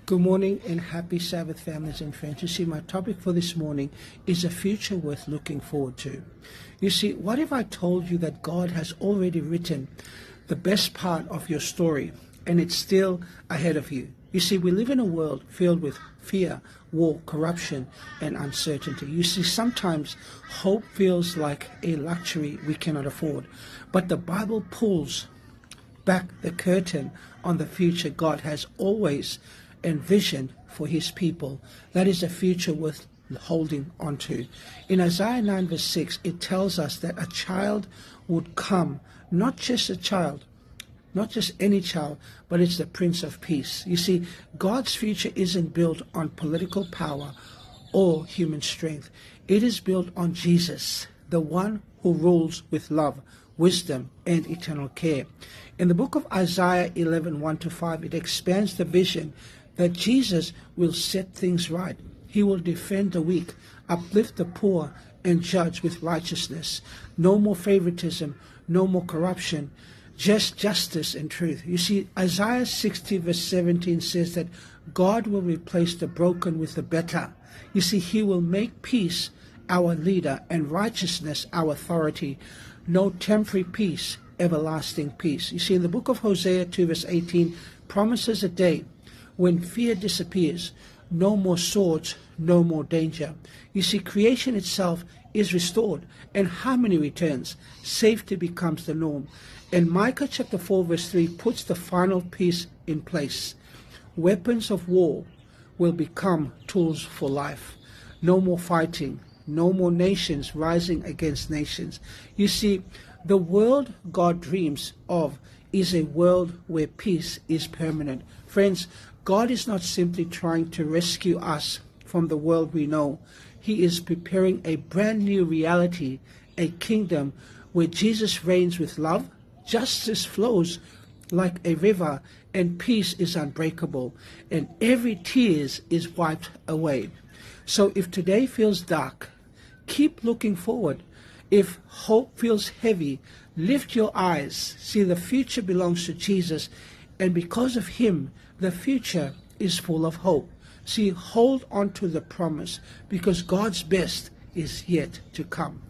Good morning and happy Sabbath, families and friends. You see, my topic for this morning is a future worth looking forward to. You see, what if I told you that God has already written the best part of your story and it's still ahead of you? You see, we live in a world filled with fear, war, corruption, and uncertainty. You see, sometimes hope feels like a luxury we cannot afford, but the Bible pulls back the curtain on the future God has always envisioned for his people. That is a future worth holding on to. In Isaiah 9 verse 6, it tells us that a child would come, not just a child, not just any child, but it's the Prince of Peace. You see, God's future isn't built on political power or human strength. It is built on Jesus, the one who rules with love, wisdom, and eternal care. In the book of Isaiah 11, 1-5, it expands the vision that Jesus will set things right. He will defend the weak, uplift the poor, and judge with righteousness. No more favoritism, no more corruption, just justice and truth. You see, Isaiah 60 verse 17 says that God will replace the broken with the better. You see, he will make peace our leader and righteousness our authority. No temporary peace, everlasting peace. You see, in the book of Hosea 2 verse 18 promises a day when fear disappears, no more swords, no more danger. You see, creation itself is restored and harmony returns. Safety becomes the norm. And Micah chapter 4 verse 3 puts the final piece in place. Weapons of war will become tools for life. No more fighting, no more nations rising against nations. You see, the world God dreams of is a world where peace is permanent. Friends, God is not simply trying to rescue us from the world we know. He is preparing a brand new reality, a kingdom where Jesus reigns with love, justice flows like a river, and peace is unbreakable, and every tear is wiped away. So if today feels dark, keep looking forward. If hope feels heavy, lift your eyes. See, the future belongs to Jesus, and because of him, the future is full of hope. See, hold on to the promise, because God's best is yet to come.